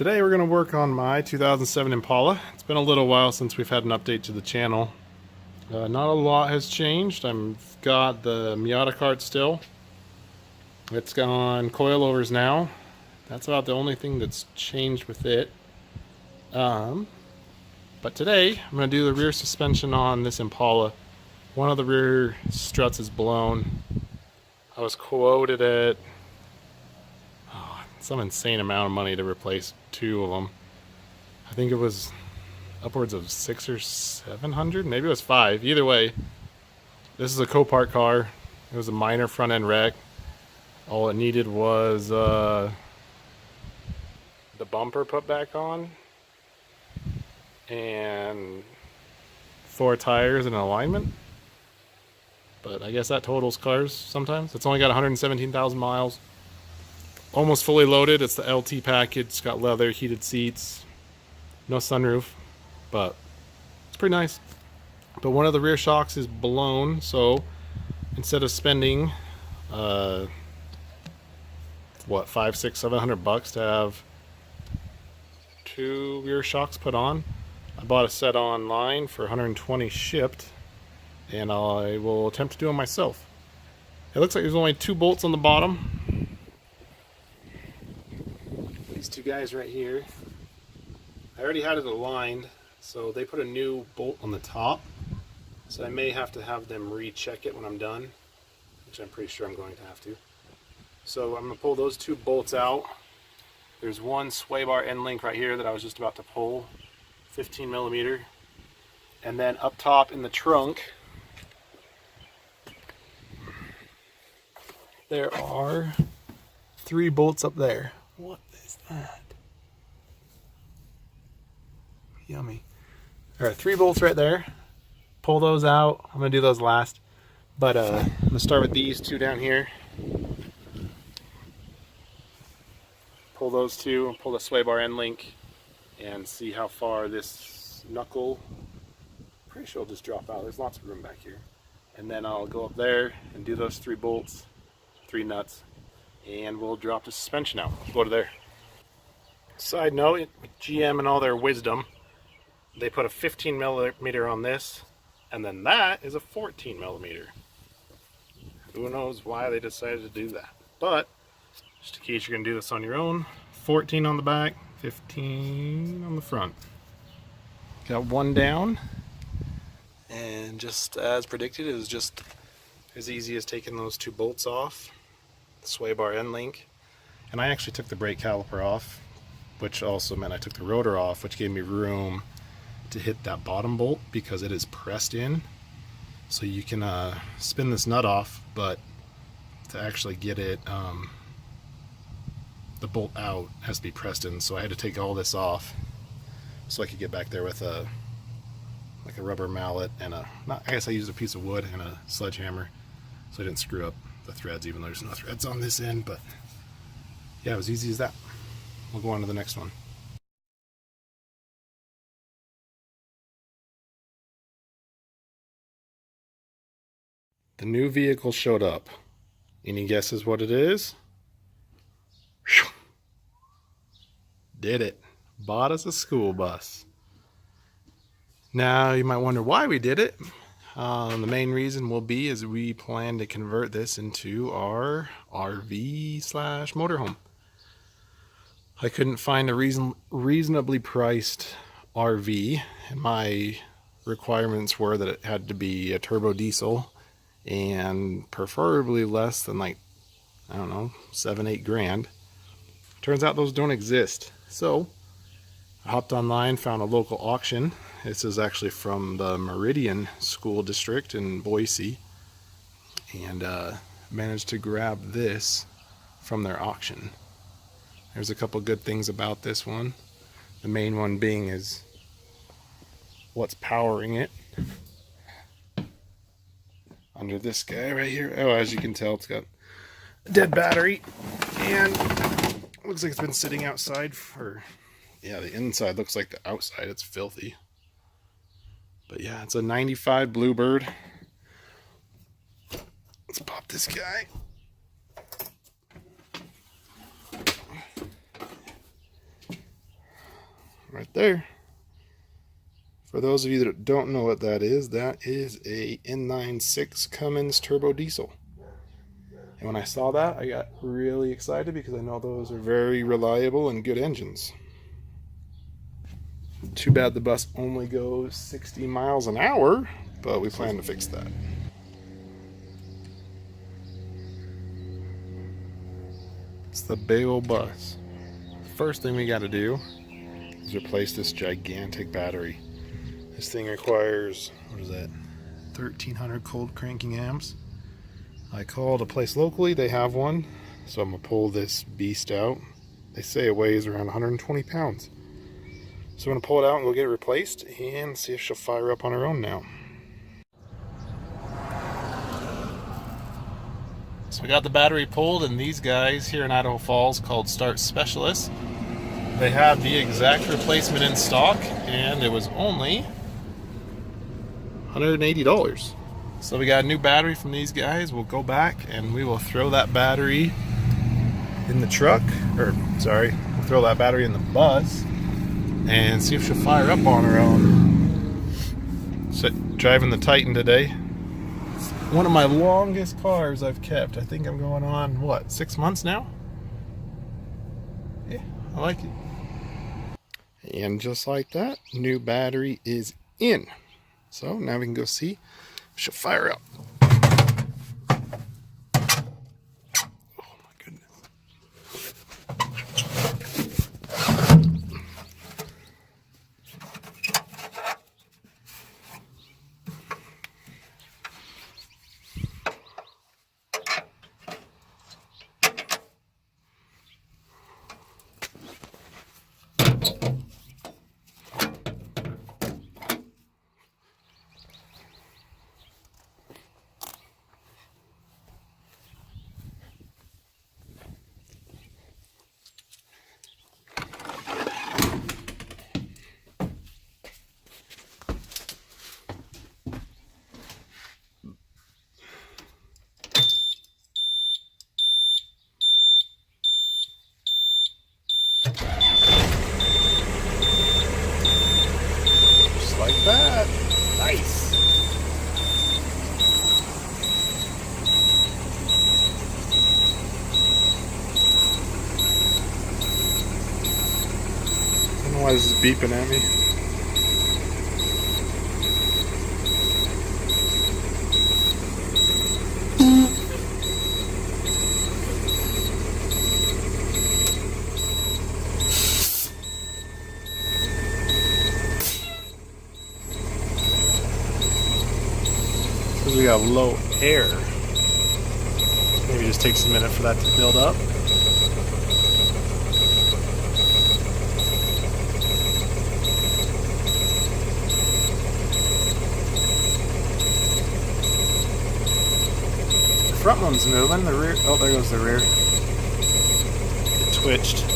Today we're going to work on my 2007 Impala. It's been a little while since we've had an update to the channel. Not a lot has changed. I've got the Miata cart still. It's on coilovers now. That's about the only thing that's changed with it. But today I'm going to do the rear suspension on this Impala. One of the rear struts is blown. I was quoted at some insane amount of money to replace two of them. I think it was upwards of $600 or $700, maybe it was $500. Either way, this is a Copart car. It was a minor front end wreck. All it needed was the bumper put back on and 4 tires and an alignment. But I guess that totals cars sometimes. It's only got 117,000 miles. Almost fully loaded. It's the LT package. It's got leather, heated seats, no sunroof, but it's pretty nice. But one of the rear shocks is blown, so instead of spending $500, $600, $700 to have 2 rear shocks put on, I bought a set online for $120 shipped, and I will attempt to do them myself. It looks like there's only 2 bolts on the bottom. These 2 guys right here. I already had it aligned, so they put a new bolt on the top. So I may have to have them recheck it when I'm done, which I'm pretty sure I'm going to have to. So I'm going to pull those 2 bolts out. There's one sway bar end link right here that I was just about to pull, 15 millimeter. And then up top in the trunk, there are 3 bolts up there. What is that? Yummy. Alright, 3 bolts right there. Pull those out. I'm going to do those last. But I'm going to start with these 2 down here. Pull those 2, pull the sway bar end link, and see how far this knuckle, pretty sure it'll just drop out. There's lots of room back here. And then I'll go up there and do those 3 bolts, 3 nuts, and we'll drop the suspension out. Go to there. Side note, GM and all their wisdom, they put a 15 millimeter on this, and then that is a 14 millimeter. Who knows why they decided to do that. But, just in case you're going to do this on your own, 14 on the back, 15 on the front. Got 1 down, and just as predicted, it was just as easy as taking those 2 bolts off, the sway bar end link, and I actually took the brake caliper off, which also meant I took the rotor off, which gave me room to hit that bottom bolt because it is pressed in. So you can spin this nut off, but to actually get it, the bolt out has to be pressed in. So I had to take all this off so I could get back there with a rubber mallet and I guess I used a piece of wood and a sledgehammer so I didn't screw up the threads, even though there's no threads on this end. But yeah, it was easy as that. We'll go on to the next one. The new vehicle showed up. Any guesses what it is? Did it. Bought us a school bus. Now you might wonder why we did it. The main reason will be is we plan to convert this into our RV slash motorhome. I couldn't find a reasonably priced RV, and my requirements were that it had to be a turbo diesel and preferably less than, like, I don't know, 7-8 grand. Turns out those don't exist. So I hopped online, found a local auction. This is actually from the Meridian School District in Boise, and managed to grab this from their auction. There's a couple good things about this one. The main one being is what's powering it. Under this guy right here. Oh, as you can tell, it's got a dead battery, and looks like it's been sitting outside for, yeah, the inside looks like the outside. It's filthy. But yeah, it's a 95 Bluebird. Let's pop this guy. right there. For those of you that don't know what that is a N96 Cummins turbo diesel. And when I saw that, I got really excited because I know those are very reliable and good engines. Too bad the bus only goes 60 miles an hour, but we plan to fix that. It's the big old bus. First thing we got to do is replace this gigantic battery. This thing requires, what is that, 1300 cold cranking amps. I called a place locally, they have one, so I'm going to pull this beast out. They say it weighs around 120 pounds. So I'm going to pull it out and go get it replaced and see if she'll fire up on her own now. So we got the battery pulled, and these guys here in Idaho Falls called Start Specialists, they have the exact replacement in stock, and it was only $180. So we got a new battery from these guys. We'll go back and we will throw that battery in the truck, or sorry, we'll throw that battery in the bus and see if she'll fire up on her own. So, driving the Titan today. It's one of my longest cars I've kept. I think I'm going on, what, 6 months now? Yeah, I like it. And just like that, new battery is in. So now we can go see if she'll fire up. Oh my goodness. Just like that. Nice. I don't know why this is beeping at me. Because we got low air. Maybe it just takes a minute for that to build up. The front one's moving, the rear, oh, there goes the rear. It twitched.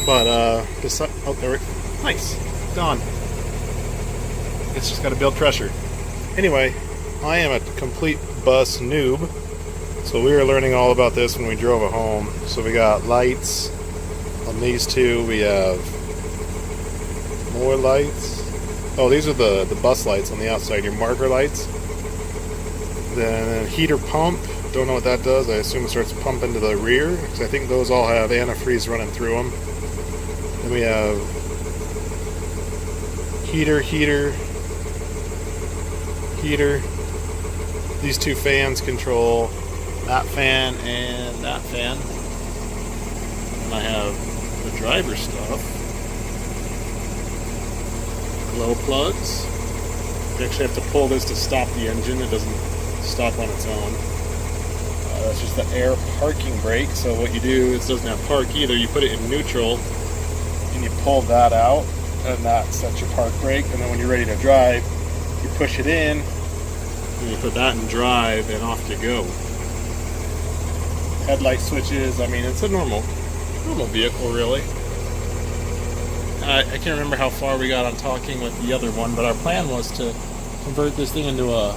But, oh, there we go. Nice. Gone. It's just got to build pressure. Anyway, I am a complete bus noob. So we were learning all about this when we drove it home. So we got lights on these two. We have more lights. Oh, these are the bus lights on the outside, your marker lights. Then a heater pump. Don't know what that does. I assume it starts pumping to the rear, because I think those all have antifreeze running through them. Then we have heater. These two fans control that fan and that fan. And I have the driver stuff. Glow plugs. You actually have to pull this to stop the engine. It doesn't stop on its own. That's just the air parking brake. So what you do, it doesn't have park either. You put it in neutral and you pull that out, and that sets your park brake. And then when you're ready to drive, you push it in and you put that in drive, and off you go. Headlight switches. I mean, it's a normal vehicle, really. I can't remember how far we got on talking with the other one, but our plan was to convert this thing into a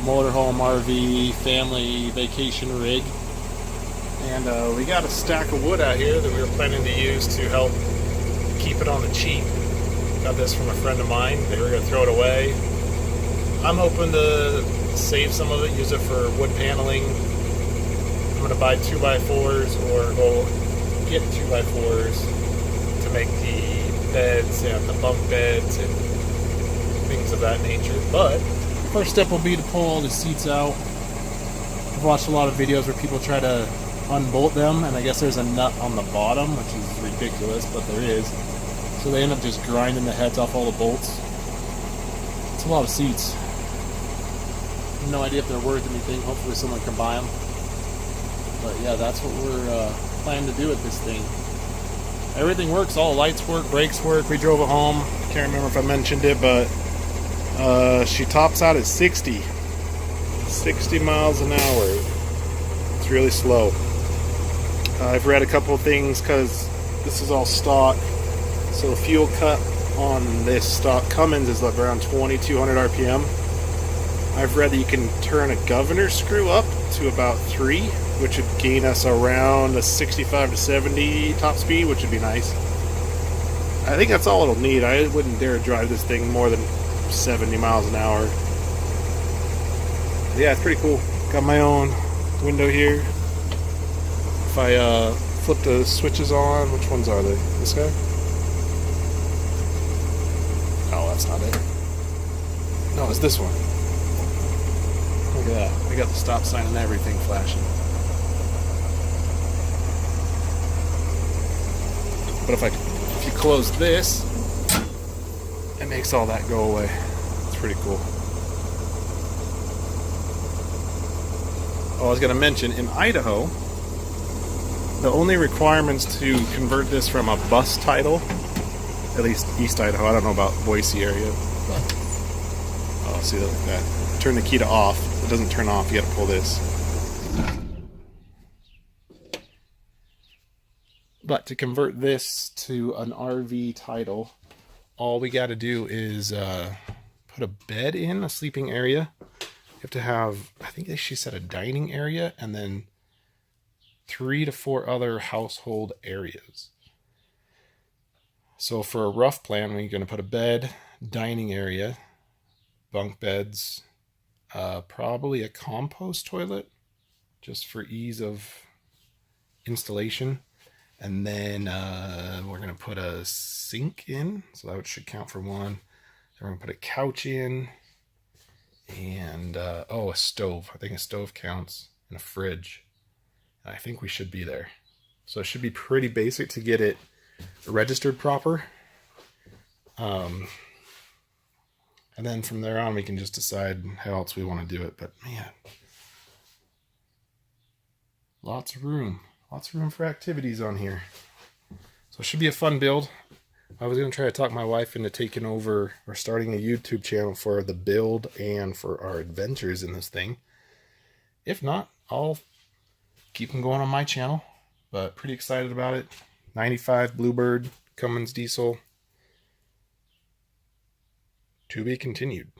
motorhome, RV, family vacation rig. And we got a stack of wood out here that we were planning to use to help keep it on the cheap. Got this from a friend of mine. They were going to throw it away. I'm hoping to save some of it, use it for wood paneling. I'm going to buy 2x4s or go get 2x4s to make the beds and the bunk beds and things of that nature. But first step will be to pull all the seats out. I've watched a lot of videos where people try to unbolt them, and I guess there's a nut on the bottom, which is ridiculous, but there is. So they end up just grinding the heads off all the bolts. It's a lot of seats. No idea if they're worth anything. Hopefully someone can buy them. But yeah, that's what we're planning to do with this thing. Everything works. All the lights work, brakes work. We drove it home. I can't remember if I mentioned it, but she tops out at 60 miles an hour. It's really slow. I've read a couple of things because this is all stock. So the fuel cut on this stock Cummins is like around 2,200 RPM. I've read that you can turn a governor screw up to about 3, which would gain us around a 65 to 70 top speed, which would be nice. I think that's all it'll need. I wouldn't dare drive this thing more than 70 miles an hour. Yeah, it's pretty cool. Got my own window here. If I flip the switches on, which ones are they? This guy? Oh, that's not it. No, it's this one. Look at that. I got the stop sign and everything flashing. But if you close this, it makes all that go away. It's pretty cool. Oh, I was going to mention, in Idaho, the only requirements to convert this from a bus title, at least East Idaho, I don't know about Boise area, but oh, see that? Turn the key to off. It doesn't turn off. You got to pull this. But to convert this to an RV title, all we got to do is put a bed in, a sleeping area. You have to have, I think she said, a dining area, and then 3 to 4 other household areas. So for a rough plan, we're going to put a bed, dining area, bunk beds, probably a compost toilet, just for ease of installation. And then we're going to put a sink in, so that should count for 1. Then we're going to put a couch in, and a stove. I think a stove counts, and a fridge. And I think we should be there. So it should be pretty basic to get it registered proper. And then from there on, we can just decide how else we want to do it. But man, lots of room. Lots of room for activities on here. So it should be a fun build. I was going to try to talk my wife into taking over or starting a YouTube channel for the build and for our adventures in this thing. If not, I'll keep them going on my channel. But pretty excited about it. 95 Bluebird Cummins diesel. To be continued.